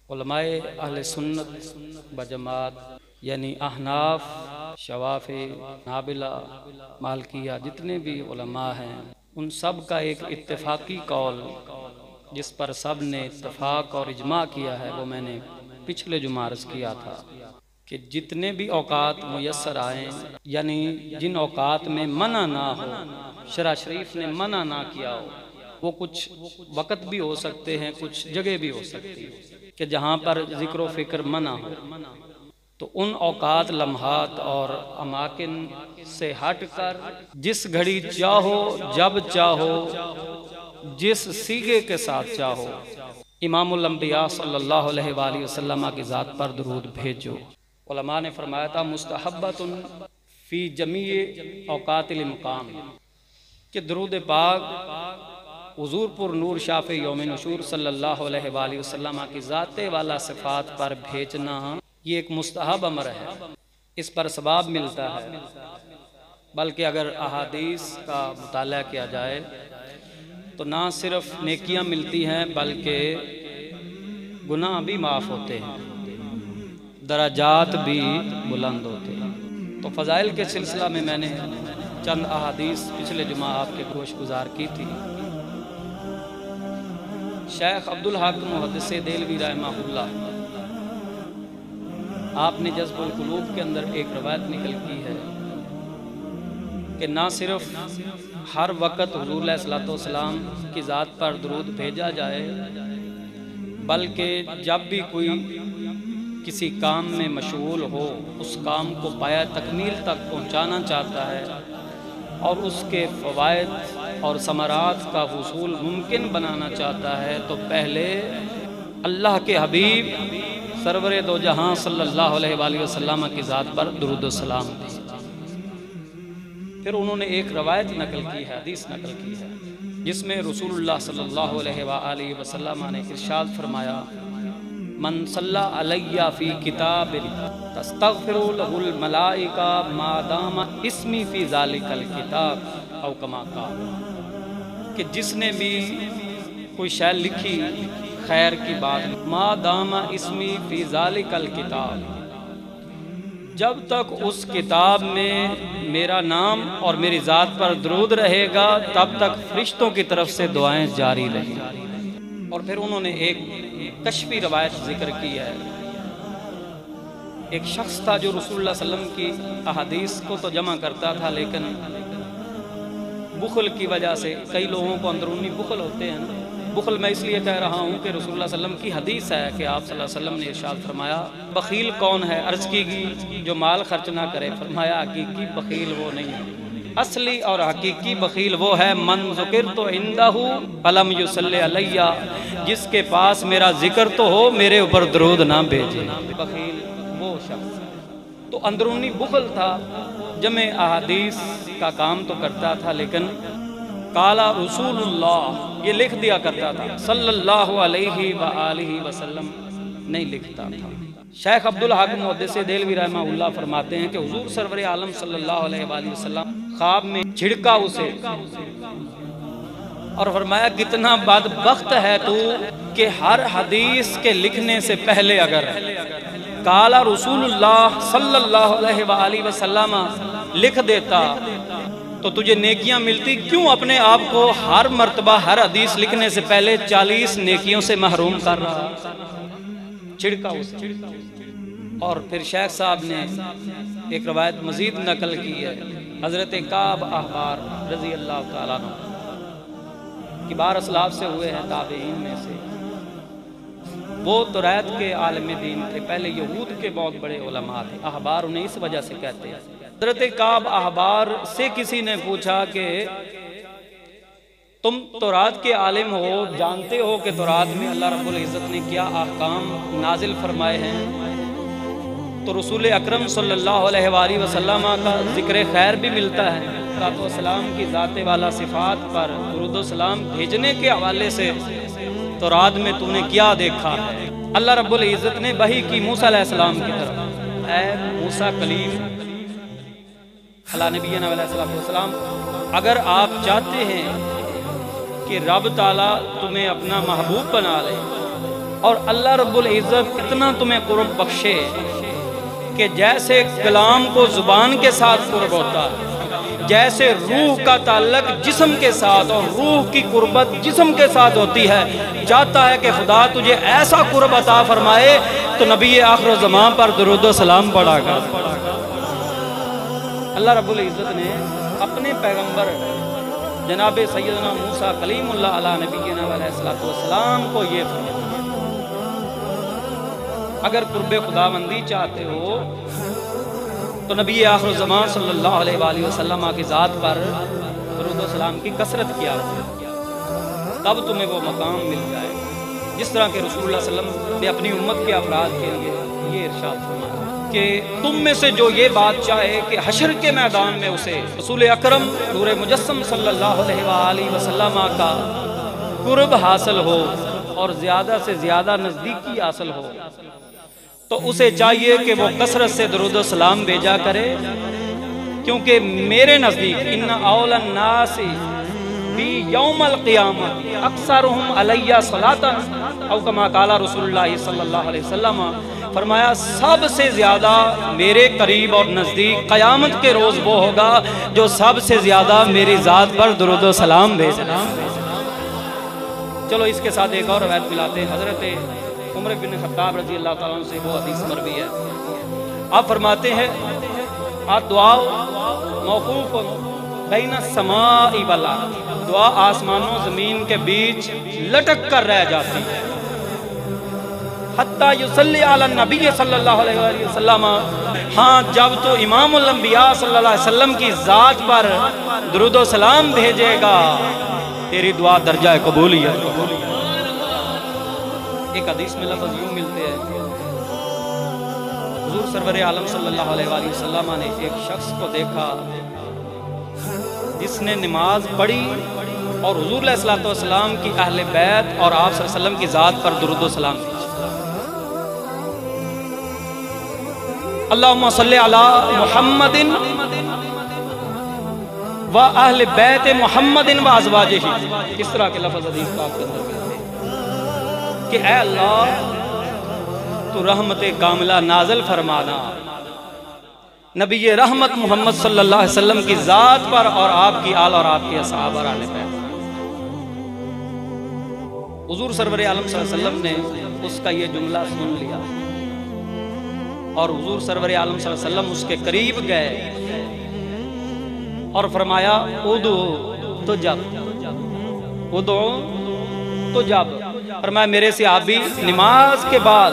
علماء اہل سنت بجماعت یعنی احناف، شوافی، حنابلہ، مالکیہ، جتنے بھی علماء ہیں ان سب کا ایک اتفاقی قول جس پر سب نے اتفاق اور اجماع کیا ہے وہ میں نے پچھلے جمعہ عرض کیا تھا کہ جتنے بھی اوقات میسر آئیں یعنی جن اوقات میں منع نہ ہو، شرع شریف نے منع نہ کیا ہو، وہ کچھ وقت بھی ہو سکتے ہیں، کچھ جگہ بھی ہو سکتی ہے کہ جہاں پر ذکر و فکر منع ہو، تو ان اوقات، لمحات اور اماکن سے ہٹ کر جس گھڑی چاہو، جب چاہو، جس سیغے کے ساتھ چاہو، امام الانبیاء صلی اللہ علیہ وآلہ وسلم کی ذات پر درود بھیجو۔ علماء نے فرمایا تھا مستحبۃ فی جمیع اوقات المقام کہ درود پاک حضور پر نور شافع یوم نشور صلی اللہ علیہ وآلہ وسلم کی ذات والا صفات پر بھیجنا یہ ایک مستحب امر ہے، اس پر ثواب ملتا ہے، بلکہ اگر احادیث کا مطالعہ کیا جائے تو نہ صرف نیکیاں ملتی ہیں بلکہ گناہ بھی معاف ہوتے ہیں، درجات بھی بلند ہوتے ہیں۔ تو فضائل کے سلسلہ میں نے چند احادیث پچھلے جمعہ آپ کے گوش گزار کی تھی۔ شیخ عبدالحق محدث دہلوی رحمہ اللہ آپ نے جذب القلوب کے اندر ایک روایت نقل کی ہے کہ نہ صرف ہر وقت حضور علیہ الصلوۃ والسلام کی ذات پر درود بھیجا جائے بلکہ جب بھی کوئی کسی کام میں مشغول ہو، اس کام کو پایہ تکمیل تک پہنچانا چاہتا ہے اور اس کے فوائد اور ثمرات کا حصول ممکن بنانا چاہتا ہے تو پہلے اللہ کے حبیب سرور دو جہاں صلی اللہ علیہ وآلہ وسلم کی ذات پر درود و سلام دی۔ پھر انہوں نے ایک روایت نقل کی ہے، حدیث نقل کی ہے، جس میں رسول اللہ صلی اللہ علیہ وآلہ وسلم نے ارشاد فرمایا من صلی علی فی کتاب تستغفر له الملائکہ ما دام اسمی فی ذالک الکتاب او کما قال کہ جس نے بھی کوئی شے لکھی خیر کی بات ما دام اسمی فی ذالک الکتاب، جب تک اس کتاب میں میرا نام اور میری ذات پر درود رہے گا تب تک فرشتوں کی طرف سے دعائیں جاری رہیں۔ اور پھر انہوں نے ایک کشفی روایت ذکر کی ہے، ایک شخص تھا جو رسول اللہ صلی اللہ علیہ وسلم کی احادیث کو تو جمع کرتا تھا لیکن بخل کی وجہ سے، کئی لوگوں کو اندرونی بخل ہوتے ہیں نا، بخل میں اس لیے کہہ رہا ہوں کہ رسول اللہ صلی اللہ علیہ وسلم کی حدیث ہے کہ آپ صلی اللہ علیہ وسلم نے ارشاد فرمایا بخیل کون ہے؟ عرض کی گئی جو مال خرچ نہ کرے، فرمایا حقیقی بخیل وہ نہیں ہے، اصلی اور حقیقی بخیل وہ ہے من ذکرت عندہ فلم یصلی علیہ، جس کے پاس میرا ذکر تو ہو میرے اوپر درود نہ بھیجے، بخیل وہ شخص۔ تو اندرونی بخل تھا، جمع احادیث کا کام تو کرتا تھا لیکن قالا رسول اللہ یہ لکھ دیا کرتا تھا، صلی اللہ علیہ وآلہ وسلم نہیں لکھتا تھا۔ شیخ عبدالحق محدث دہلوی رحمہ اللہ فرماتے ہیں کہ حضور سرور عالم صلی اللہ علیہ وآلہ وسلم خواب میں جھڑکا اسے اور فرمایا کتنا بدبخت ہے تو کہ ہر حدیث کے لکھنے سے پہلے اگر قالا رسول اللہ صلی اللہ علیہ وآلہ وسلم لکھ دیتا تو تجھے نیکیاں ملتی، کیوں اپنے آپ کو ہر مرتبہ ہر حدیث لکھنے سے پہلے 40 نیکیوں سے محروم کر رہا؟ چھڑکا اسے۔ اور پھر شیخ صاحب نے ایک روایت مزید نقل کی ہے، حضرت کعب احبار رضی اللہ تعالیٰ عنہ کبار اسلاف سے ہوئے ہیں، تابعین میں سے، وہ تورات کے عالم دین تھے، پہلے یہود کے بہت بڑے علماء تھے، احبار انہیں اس وجہ سے کہتے ہیں۔ حضرت کعب احبار سے کسی نے پوچھا کہ تم تورات کے عالم ہو، جانتے ہو کہ تورات میں اللہ رب العزت نے کیا احکام نازل فرمائے ہیں؟ تو رسول اکرم صلی اللہ علیہ وآلہ وسلم کا ذکر خیر بھی ملتا ہے، صلوات و سلام کی ذات والا صفات پر درود و سلام بھیجنے کے حوالے سے تورات میں تو نے کیا دیکھا ہے؟ اللہ رب العزت نے وحی کی موسیٰ علیہ السلام کی طرف، اے موسیٰ کلیم علیہ نبینا علیہ السلام، اگر آپ چاہتے ہیں کہ رب تعالیٰ تمہیں اپنا محبوب بنا لے اور اللہ رب العزت اتنا تمہیں قرب بخشے کہ جیسے کلام کو زبان کے ساتھ قرب ہوتا ہے، جیسے روح کا تعلق جسم کے ساتھ اور روح کی قربت جسم کے ساتھ ہوتی ہے، چاہتا ہے کہ خدا تجھے ایسا قرب عطا فرمائے تو نبی آخر الزمان پر درود و سلام پڑھا کر۔ اللہ رب العزت نے اپنے پیغمبر جناب سیدنا موسیٰ کلیم اللہ علیہ نبینا علیہ السلام کو یہ فرمایا، اگر قرب خداوندی چاہتے ہو تو نبی آخر الزمان صلی اللہ علیہ وآلہ وسلم کی ذات پر درود و سلام کی کثرت کیا، تب تمہیں وہ مقام مل جائے جس طرح کہ رسول اللہ صلی اللہ علیہ وسلم نے اپنی امت کے افراد کے لیے یہ ارشاد فرمایا کہ تم میں سے جو یہ بات چاہے کہ حشر کے میدان میں اسے رسول اکرم نور مجسم صلی اللہ علیہ وآلہ وسلم کا قرب حاصل ہو اور زیادہ سے زیادہ نزدیکی حاصل ہو تو اسے چاہیے کہ وہ کثرت سے درود و سلام بھیجا کرے، کیونکہ میرے نزدیک ان اول الناس بی یوم القیامت اکثرہم علیہ صلاۃ او کما قال رسول اللہ صلی اللہ علیہ وسلم، فرمایا سب سے زیادہ میرے قریب اور نزدیک قیامت کے روز وہ ہوگا جو سب سے زیادہ میری ذات پر درود و سلام بھیجے۔ چلو اس کے ساتھ ایک اور روایت ملاتے ہیں، حضرت عمر بن خطاب رضی اللہ تعالیٰ عنہ سے وہ حدیث مروی ہے، آپ فرماتے ہیں دعا موقوف بین السماء والارض، دعا آسمان و زمین کے بیچ لٹک کر رہ جاتی ہے، حتی یصلی علی النبی صلی اللہ علیہ وآلہ وسلم، ہاں جب تو امام الانبیاء صلی اللہ علیہ وسلم کی ذات پر درود و سلام بھیجے گا تیری دعا درجہ قبولیت۔ ایک حدیث میں لفظ یوں ملتے ہیں، حضور سرور عالم صلی اللہ علیہ وآلہ وسلم نے ایک شخص کو دیکھا جس نے نماز پڑھی اور حضور علیہ السلام کی اہل بیت اور آپ صلی اللہ علیہ وسلم کی ذات پر درود و سلام بھیجا۔ اللہم صلی علی محمد و اہل بیت محمد و ازواجہ، اس طرح کے لفظ حدیث پاک کے اندر ملتے ہیں کہ اے اللہ تو رحمت کاملہ نازل فرمانا نبی رحمت محمد صلی اللہ علیہ وسلم کی ذات پر اور آپ کی آل اور آپ کی اصحاب اور آل بیت۔ حضور سرور عالم صلی اللہ علیہ وسلم نے اس کا یہ جملہ سن لیا اور حضور سرور عالم صلی اللہ علیہ وسلم اس کے قریب گئے اور فرمایا ادعو تو جب فرمایا میرے صحابی نماز کے بعد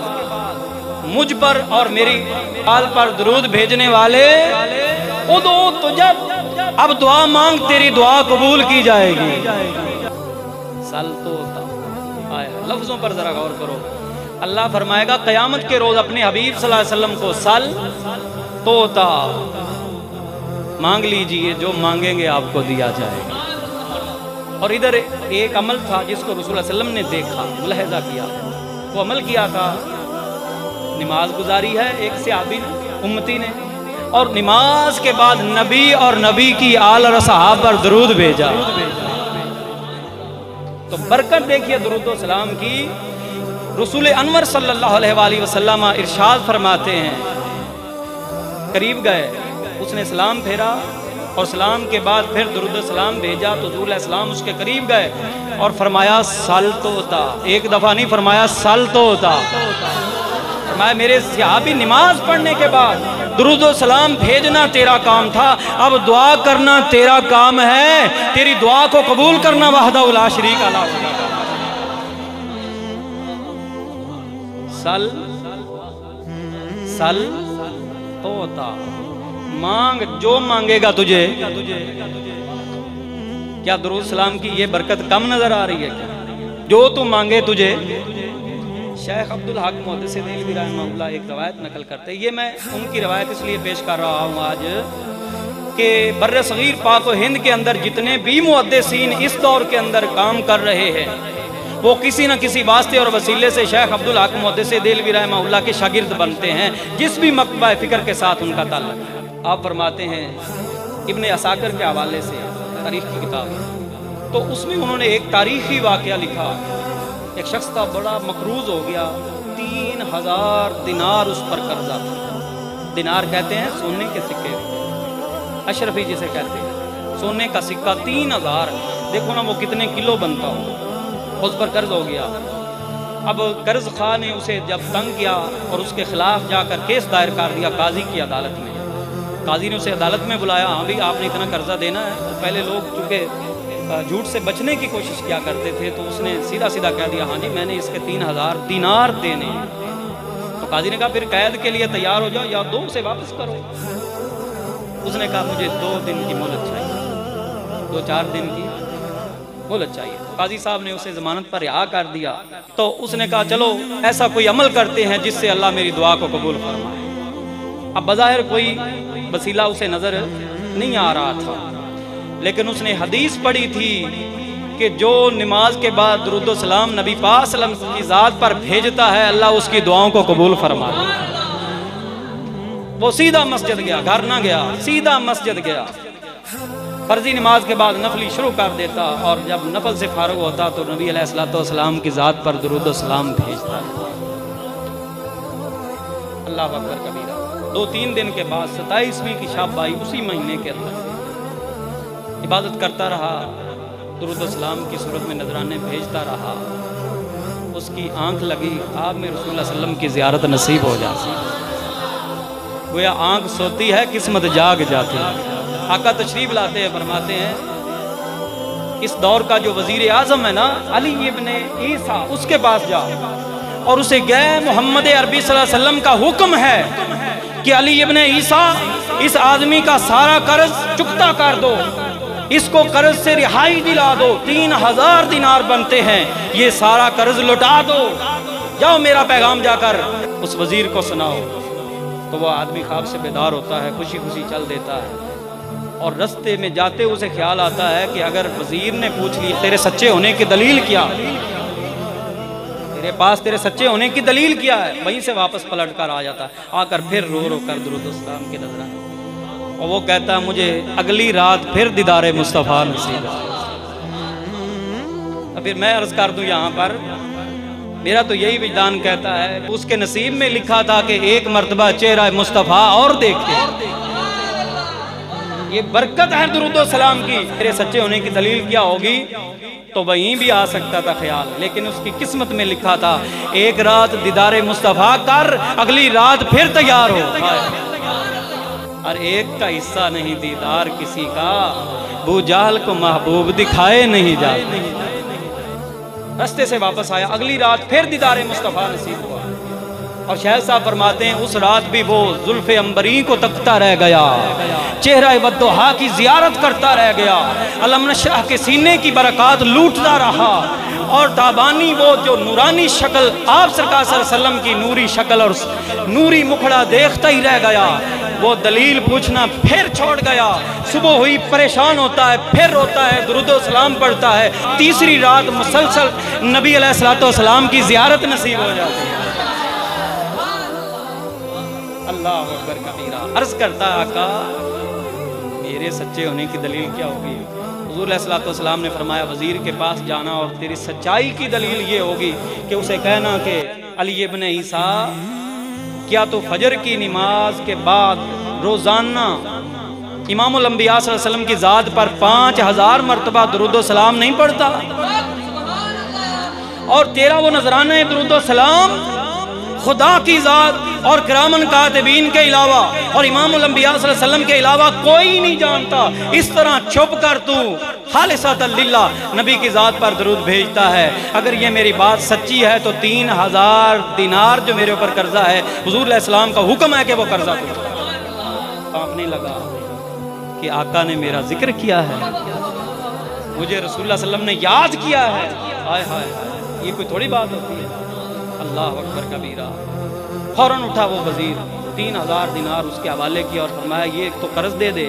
مجھ پر اور میری آل پر درود بھیجنے والے ادعو تو جب، اب دعا مانگ تیری دعا قبول کی جائے گی۔ سل تو لفظوں پر ذرا غور کرو، اللہ فرمائے گا قیامت کے روز اپنے حبیب صلی اللہ علیہ وسلم کو سل توتا، مانگ لیجئے جو مانگیں گے آپ کو دیا جائے گا۔ اور ادھر ایک عمل تھا جس کو رسول اللہ علیہ وسلم نے دیکھا، ملاحظہ کیا، وہ عمل کیا تھا، نماز گزاری ہے ایک صحابی امتی نے اور نماز کے بعد نبی اور نبی کی آل اور صحابہ پر درود بھیجا۔ تو برکت دیکھیے درود و سلام کی، رسول انور صلی اللہ علیہ وآلہ وسلم ارشاد فرماتے ہیں، قریب گئے، اس نے سلام پھیرا اور سلام کے بعد پھر درود و سلام بھیجا تو حضور علیہ السلام اس کے قریب گئے اور فرمایا سل تو ہوتا، ایک دفعہ نہیں فرمایا سل تو ہوتا، فرمایا میرے صحابی نماز پڑھنے کے بعد درود و سلام بھیجنا تیرا کام تھا، اب دعا کرنا تیرا کام ہے، تیری دعا کو قبول کرنا وحدہ لا شریک لہ۔ سل تو ہوتا، مانگ جو مانگے گا تجھے۔ کیا درود سلام کی یہ برکت کم نظر آ رہی ہے کیا؟ جو تو مانگے تجھے۔ شیخ عبدالحق محدث دہلوی رحمہ اللہ ایک روایت نقل کرتے ہیں، یہ میں ان کی روایت اس لیے پیش کر رہا ہوں آج کہ بر صغیر پاک و ہند کے اندر جتنے بھی محدثین اس دور کے اندر کام کر رہے ہیں وہ کسی نہ کسی واسطے اور وسیلے سے شیخ عبدالحق محدث دہلوی رحمہ اللہ کے شاگرد بنتے ہیں، جس بھی مکتبہ فکر کے ساتھ ان کا تعلق ہے۔ آپ فرماتے ہیں ابن عساکر کے حوالے سے تاریخ کی کتاب ہے، تو اس میں انہوں نے ایک تاریخی واقعہ لکھا ایک شخص تھا بڑا مقروض ہو گیا، 3000 دینار اس پر قرضہ تھا۔ دینار کہتے ہیں سونے کے سکے، اشرفی جسے کہتے ہیں، سونے کا سکہ 3000، دیکھو نا وہ کتنے کلو بنتا ہو، اس پر قرض ہو گیا۔ اب قرض خواہ نے اسے جب تنگ کیا اور اس کے خلاف جا کر کیس دائر کر دیا قاضی کی عدالت میں۔ قاضی نے اسے عدالت میں بلایا، ہاں بھی آپ نے اتنا قرضہ دینا ہے۔ پہلے لوگ چونکہ جھوٹ سے بچنے کی کوشش کیا کرتے تھے تو اس نے سیدھا سیدھا کہہ دیا ہاں جی میں نے اس کے 3000 دینار دینے ہیں۔ تو قاضی نے کہا پھر قید کے لیے تیار ہو جاؤ یا 2 سے واپس کرو۔ اس نے کہا مجھے 2 دن کی مہلت چاہیے، 2-4 دن کی مہلت چاہیے۔ قاضی صاحب نے اسے ضمانت پر رہا کر دیا۔ تو اس نے کہا چلو ایسا کوئی عمل کرتے ہیں جس سے اللہ میری دعا کو قبول فرمائے۔ اب بظاہر کوئی وسیلہ اسے نظر نہیں آ رہا تھا، لیکن اس نے حدیث پڑھی تھی کہ جو نماز کے بعد درود و سلام نبی پاک صلی اللہ علیہ وسلم کی ذات پر بھیجتا ہے اللہ اس کی دعاؤں کو قبول فرماتا ہے۔ وہ سیدھا مسجد گیا، گھر نہ گیا، سیدھا مسجد گیا، فرضی نماز کے بعد نفلی شروع کر دیتا اور جب نفل سے فارغ ہوتا تو نبی علیہ السلام کی ذات پر درود و سلام بھیجتا ہے۔ اللہ اکبر کبیرہ۔ 2-3 دن کے بعد 27ویں کی شب آئی، اسی مہینے کے اندر عبادت کرتا رہا، درود و سلام کی صورت میں نذرانے بھیجتا رہا۔ اس کی آنکھ لگی، آپ میں رسول اللہ صلی اللہ علیہ وسلم کی زیارت نصیب ہو جاتی، گویا آنکھ سوتی ہے قسمت جاگ جاتی ہے۔ آقا تشریف لاتے ہیں، فرماتے ہیں اس دور کا جو وزیر اعظم ہے نا علی ابن عیسیٰ، اس کے پاس جا اور اسے گئے محمد عربی صلی اللہ علیہ وسلم کا حکم ہے کہ علی ابن عیسیٰ اس آدمی کا سارا قرض چکتا کر دو، اس کو قرض سے رہائی دلا دو، 3000 دینار بنتے ہیں، یہ سارا قرض لٹا دو، جاؤ میرا پیغام جا کر اس وزیر کو سناؤ۔ تو وہ آدمی خواب سے بیدار ہوتا ہے، خوشی خوشی چل دیتا ہے، اور رستے میں جاتے اسے خیال آتا ہے کہ اگر وزیر نے پوچھ لی تیرے سچے ہونے کی دلیل کیا، تیرے پاس تیرے سچے ہونے کی دلیل کیا ہے، وہیں سے واپس پلٹ کر آ جاتا ہے، آ کر پھر رو رو کر درود و سلام کی نذرانے، اور وہ کہتا ہے مجھے اگلی رات پھر دیدار مصطفیٰ نصیب ہے۔ پھر میں عرض کر دوں یہاں پر، میرا تو یہی وجدان کہتا ہے اس کے نصیب میں لکھا تھا کہ ایک مرتبہ چہرہ مصطفیٰ اور دیکھے، یہ برکت ہے درود و سلام کی۔ میرے سچے ہونے کی دلیل کیا ہوگی تو وہیں بھی آ سکتا تھا خیال، لیکن اس کی قسمت میں لکھا تھا ایک رات دیدار مصطفیٰ کر، اگلی رات پھر تیار ہو۔ اور ایک کا حصہ نہیں دیدار کسی کا، ابو جہل کو محبوب دکھائے نہیں جاتے۔ رستے سے واپس آیا، اگلی رات پھر دیدار مصطفیٰ نصیب ہوا، اور شہر صاحب فرماتے ہیں اس رات بھی وہ زلف عنبری کو تکتا رہ گیا، چہرہ والضحیٰ کی زیارت کرتا رہ گیا، علم نشرح کے سینے کی برکات لوٹتا رہا، اور تابانی وہ جو نورانی شکل آپ سرکار صلی اللہ علیہ وسلم کی نوری شکل اور نوری مکھڑا دیکھتا ہی رہ گیا، وہ دلیل پوچھنا پھر چھوڑ گیا، صبح ہوئی پریشان ہوتا ہے، پھر روتا ہے، درود و سلام پڑھتا ہے، تیسری رات مسلسل نبی علیہ السلام کی زیارت نصیب ہو جاتی ہے۔ اللہ اکبر کبیرہ۔ عرض کرتا آقا میرے سچے ہونے کی دلیل کیا ہوگی؟ حضور علیہ السلام نے فرمایا وزیر کے پاس جانا اور تیری سچائی کی دلیل یہ ہوگی کہ اسے کہنا کہ علی ابن عیسیٰ کیا تو فجر کی نماز کے بعد روزانہ امام الانبیاء صلی اللہ علیہ وسلم کی ذات پر 5000 مرتبہ درود و سلام نہیں پڑھتا؟ اور تیرا وہ نذرانہ درود و سلام خدا کی ذات اور کرامن کاتبین کے علاوہ اور امام الانبیاء صلی اللہ علیہ وسلم کے علاوہ کوئی نہیں جانتا، اس طرح چھپ کر تو خالصۃ للہ نبی کی ذات پر درود بھیجتا ہے۔ اگر یہ میری بات سچی ہے تو 3000 دینار جو میرے اوپر قرضہ ہے، حضور علیہ السلام کا حکم ہے کہ وہ قرضہ دو۔ کانپنے لگا کہ آقا نے میرا ذکر کیا ہے، مجھے رسول اللہ صلی اللہ علیہ وسلم نے یاد کیا ہے، ہائے ہائے یہ کوئی تھوڑی بات ہوتی ہے۔ اللہ اکبر کبیرہ۔ فوراً اٹھا وہ وزیر، 3000 دینار اس کے حوالے کیا اور فرمایا یہ تو قرض دے دے،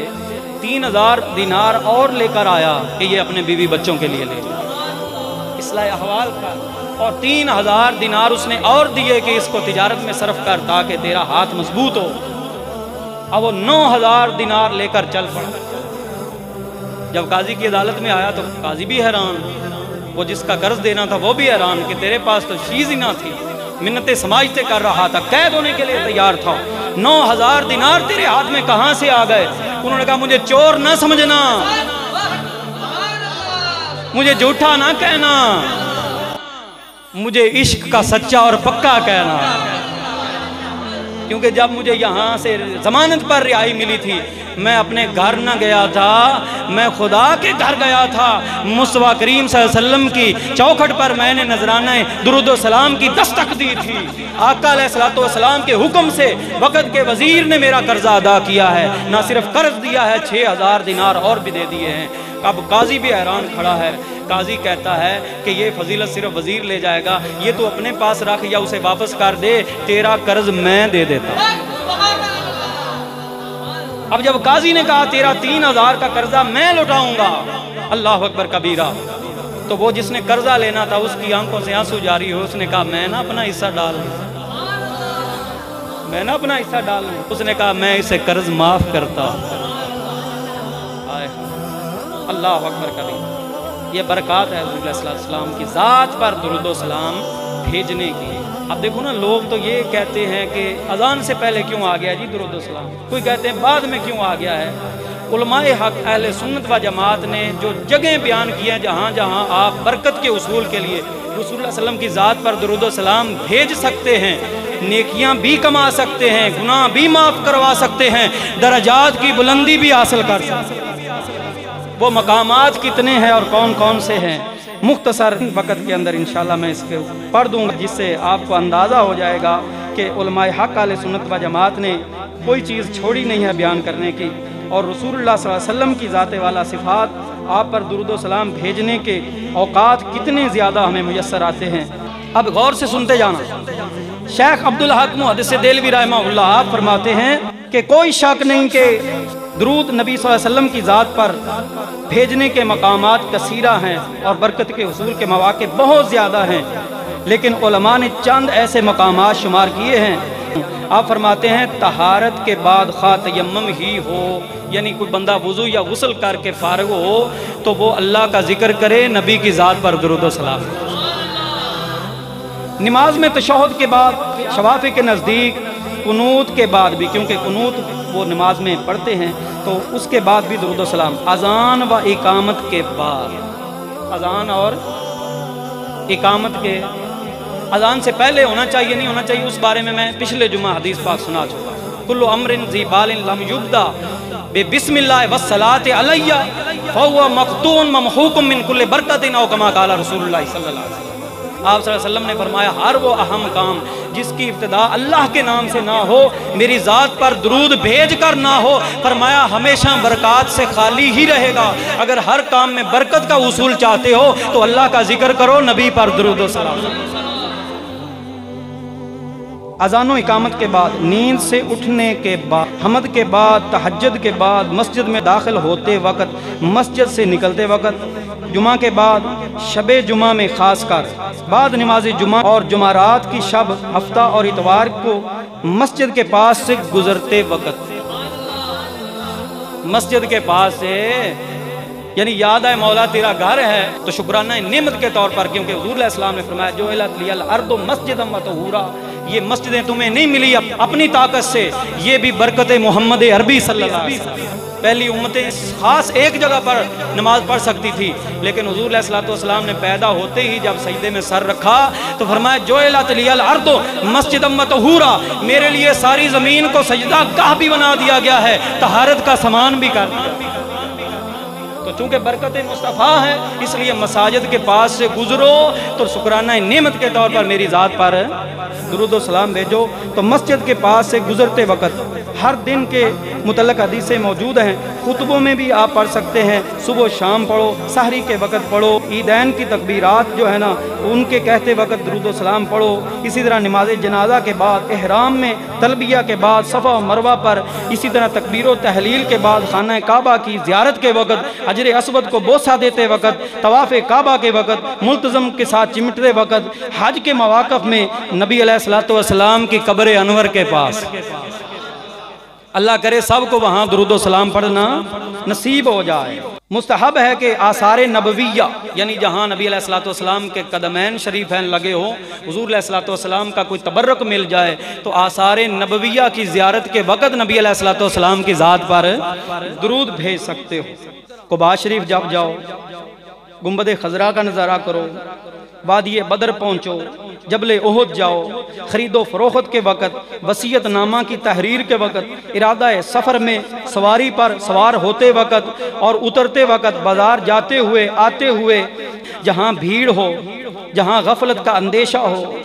3000 دینار اور لے کر آیا کہ یہ اپنے بیوی بچوں کے لیے لے اصلاح احوال کا، اور 3000 دینار اس نے اور دیے کہ اس کو تجارت میں صرف کر تاکہ تیرا ہاتھ مضبوط ہو۔ اب وہ 9000 دینار لے کر چل پڑا۔ جب قاضی کی عدالت میں آیا تو قاضی بھی حیران، وہ جس کا قرض دینا تھا وہ بھی حیران کہ تیرے پاس تو چیز ہی نہ تھی، منتیں سماجتے کر رہا تھا، قید ہونے کے لیے تیار تھا، 9000 دینار تیرے ہاتھ میں کہاں سے آ گئے؟ انہوں نے کہا مجھے چور نہ سمجھنا، مجھے جھوٹا نہ کہنا، مجھے عشق کا سچا اور پکا کہنا، کیونکہ جب مجھے یہاں سے ضمانت پر رہائی ملی تھی میں اپنے گھر نہ گیا تھا، میں خدا کے گھر گیا تھا، مصطفیٰ کریم صلی اللہ علیہ وسلم کی چوکھٹ پر میں نے نذرانہ درود و سلام کی دستک دی تھی، آقا علیہ السلام کے حکم سے وقت کے وزیر نے میرا قرضہ ادا کیا ہے، نہ صرف قرض دیا ہے 6000 دینار اور بھی دے دیے ہیں۔ اب قاضی بھی حیران کھڑا ہے، قاضی کہتا ہے کہ یہ فضیلت صرف وزیر لے جائے گا، یہ تو اپنے پاس رکھ یا اسے واپس کر دے، تیرا قرض میں دے دیتا ہوں۔ اب جب قاضی نے کہا تیرا 3000 کا قرضہ میں لوٹاؤں گا، اللہ اکبر کبیرہ، تو وہ جس نے قرضہ لینا تھا اس کی آنکھوں سے آنسو جاری ہو، اس نے کہا میں نہ اپنا حصہ ڈال لوں، میں نہ اپنا حصہ ڈال لوں، اس نے کہا میں اسے قرض معاف کرتا ہوں۔ اللہ اکبر کبیرہ، یہ برکات ہے حضور علیہ السلام کی ذات پر درود و سلام بھیجنے کی۔ اب دیکھو نا، لوگ تو یہ کہتے ہیں کہ اذان سے پہلے کیوں آ گیا جی درود و سلام، کوئی کہتے ہیں بعد میں کیوں آ گیا ہے۔ علماء حق اہل سنت و جماعت نے جو جگہیں بیان کی ہیں جہاں جہاں آپ برکت کے اصول کے لیے رسول اللہ صلی اللہ علیہ وسلم کی ذات پر درود و سلام بھیج سکتے ہیں، نیکیاں بھی کما سکتے ہیں، گناہ بھی معاف کروا سکتے ہیں، درجات کی بلندی بھی حاصل کر سکتے ہیں، وہ مقامات کتنے ہیں اور کون کون سے ہیں، مختصر وقت کے اندر انشاءاللہ میں اس کے پڑھ دوں گا، جس سے آپ کو اندازہ ہو جائے گا کہ علماء حق اہل سنت و جماعت نے کوئی چیز چھوڑی نہیں ہے بیان کرنے کی، اور رسول اللہ صلی اللہ علیہ وسلم کی ذات والا صفات آپ پر درود و سلام بھیجنے کے اوقات کتنے زیادہ ہمیں میسر آتے ہیں۔ اب غور سے سنتے جانا۔ شیخ عبدالحق محدث دہلوی رحمہ اللہ آپ فرماتے ہیں کہ کوئی شک نہیں کہ درود نبی صلی اللہ علیہ وسلم کی ذات پر بھیجنے کے مقامات کثیرہ ہیں اور برکت کے حصول کے مواقع بہت زیادہ ہیں، لیکن علماء نے چند ایسے مقامات شمار کیے ہیں۔ آپ فرماتے ہیں طہارت کے بعد خواہ تیمم ہی ہو، یعنی کوئی بندہ وضو یا غسل کر کے فارغ ہو تو وہ اللہ کا ذکر کرے، نبی کی ذات پر درود و سلام۔ نماز میں تشہد کے بعد، شوافی کے نزدیک قنوت کے بعد بھی، کیونکہ قنوت وہ نماز میں پڑھتے ہیں تو اس کے بعد بھی درود و سلام۔ اذان و اقامت کے بعد، اذان اور اقامت کے، اذان سے پہلے ہونا چاہیے نہیں ہونا چاہیے اس بارے میں پچھلے جمعہ حدیث پاک سنا چکا۔ کل امر ذی بال لم یبدا بسم اللہ والصلاۃ علیہ فهو مقطوع ممحوق من کل برکت او کما قال رسول اللہ صلی اللہ علیہ وسلم۔ آپ صلی اللہ علیہ وسلم نے فرمایا ہر وہ اہم کام جس کی ابتدا اللہ کے نام سے نہ ہو، میری ذات پر درود بھیج کر نہ ہو، فرمایا ہمیشہ برکات سے خالی ہی رہے گا۔ اگر ہر کام میں برکت کا حصول چاہتے ہو تو اللہ کا ذکر کرو، نبی پر درود و سلام۔ اذان و اقامت کے بعد، نیند سے اٹھنے کے بعد، حمد کے بعد، تہجد کے بعد، مسجد میں داخل ہوتے وقت، مسجد سے نکلتے وقت، جمعہ کے بعد، شب جمعہ میں خاص کر، بعد نماز جمعہ اور جمعرات کی شب، ہفتہ اور اتوار کو مسجد کے پاس سے گزرتے وقت، مسجد کے پاس سے یعنی یاد ہے مولا تیرا گھر ہے تو شکرانہ نعمت کے طور پر، کیونکہ حضور علیہ السلام نے فرمایا جعلت لی الارض مسجدا وطہورا، یہ مسجدیں تمہیں نہیں ملی اپنی طاقت سے، یہ بھی برکت محمد عربی صلی اللہ علیہ وسلم۔ پہلی امتیں خاص ایک جگہ پر نماز پڑھ سکتی تھی، لیکن حضور علیہ السلام نے پیدا ہوتے ہی جب سجدے میں سر رکھا تو فرمایا جعلت لی الارض مسجدا وطہورا، میرے لیے ساری زمین کو سجدہ گاہ بھی بنا دیا گیا ہے، طہارت کا سامان بھی کر دیا۔ تو چونکہ برکت مصطفیٰ ہے اس لیے مساجد کے پاس سے گزرو تو شکرانہ نعمت کے طور پر میری ذات پر درود و سلام بھیجو۔ تو مسجد کے پاس سے گزرتے وقت ہر دن کے متعلق حدیثیں موجود ہیں، خطبوں میں بھی آپ پڑھ سکتے ہیں، صبح و شام پڑھو، سحری کے وقت پڑھو، عیدین کی تکبیرات جو ہے نا ان کے کہتے وقت درود و سلام پڑھو، اسی طرح نماز جنازہ کے بعد، احرام میں تلبیہ کے بعد، صفا و مروہ پر، اسی طرح تکبیر و تحلیل کے بعد، خانہ کعبہ کی زیارت کے وقت، حجر اسود کو بوسہ دیتے وقت، طواف کعبہ کے وقت، ملتزم کے ساتھ چمٹتے وقت، حج کے مواقف میں، نبی علیہ السلام کی قبر انور کے پاس۔ اللہ کرے سب کو وہاں درود و سلام پڑھنا نصیب ہو جائے۔ مستحب ہے کہ آثار نبویہ یعنی جہاں نبی علیہ الصلوۃ والسلام کے قدمین شریفین لگے ہوں، حضور علیہ الصلوۃ والسلام کا کوئی تبرک مل جائے تو آثار نبویہ کی زیارت کے وقت نبی علیہ الصلوۃ والسلام کی ذات پر درود بھیج سکتے ہو۔ قباء شریف جب جاؤ، گنبد خضرا کا نظارہ کرو، وادی بدر پہنچو، جبل احد جاؤ، خرید و فروخت کے وقت، وصیت نامہ کی تحریر کے وقت، ارادہ سفر میں سواری پر سوار ہوتے وقت اور اترتے وقت، بازار جاتے ہوئے آتے ہوئے، جہاں بھیڑ ہو، جہاں غفلت کا اندیشہ ہو،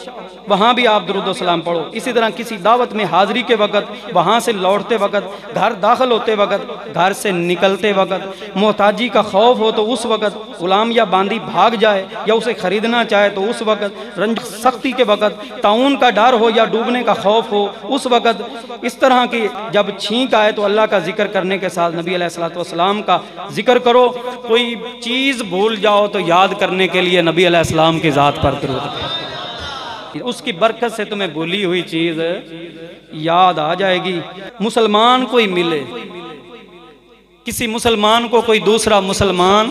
وہاں بھی آپ درود و سلام پڑھو۔ اسی طرح کسی دعوت میں حاضری کے وقت، وہاں سے لوٹتے وقت، گھر داخل ہوتے وقت، گھر سے نکلتے وقت، محتاجی کا خوف ہو تو اس وقت، غلام یا باندی بھاگ جائے یا اسے خریدنا چاہے تو اس وقت، رنج سختی کے وقت، طاعون کا ڈر ہو یا ڈوبنے کا خوف ہو اس وقت، اس طرح کی جب چھینک آئے تو اللہ کا ذکر کرنے کے ساتھ نبی علیہ الصلوۃ والسلام کا ذکر کرو۔ کوئی چیز بھول جاؤ تو یاد کرنے کے لیے نبی علیہ السلام کی ذات پر درود بھیجو، اس کی برکت سے تمہیں بھولی ہوئی چیز یاد آ جائے گی۔ مسلمان کوئی ملے، کسی مسلمان کو کوئی دوسرا مسلمان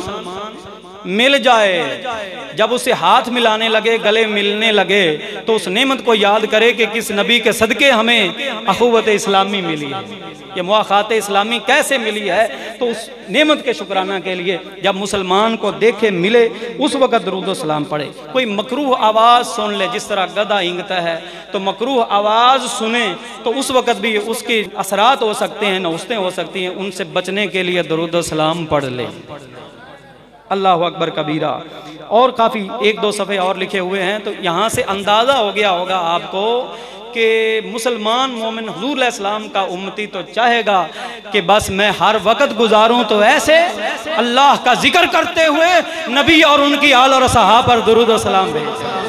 مل جائے، جب اسے ہاتھ ملانے لگے، گلے ملنے لگے تو اس نعمت کو یاد کرے کہ کس نبی کے صدقے ہمیں اخوت اسلامی ملی ہے، یہ مواخات اسلامی کیسے ملی ہے، تو اس نعمت کے شکرانہ کے لیے جب مسلمان کو دیکھے ملے اس وقت درود و سلام پڑھے۔ کوئی مکروہ آواز سن لے، جس طرح گدھا اینگتا ہے تو مکروہ آواز سنیں تو اس وقت بھی اس کے اثرات ہو سکتے ہیں، نوستیں ہو سکتی ہیں، ان سے بچنے کے لیے درود و سلام پڑھ لے۔ اللہ اکبر کبیرہ۔ اور کافی ایک دو صفحے اور لکھے ہوئے ہیں، تو یہاں سے اندازہ ہو گیا ہوگا آپ کو کہ مسلمان مومن حضور علیہ السلام کا امتی تو چاہے گا کہ بس میں ہر وقت گزاروں تو ایسے اللہ کا ذکر کرتے ہوئے نبی اور ان کی آل اور صحابہ پر درود و سلام بھیجیں۔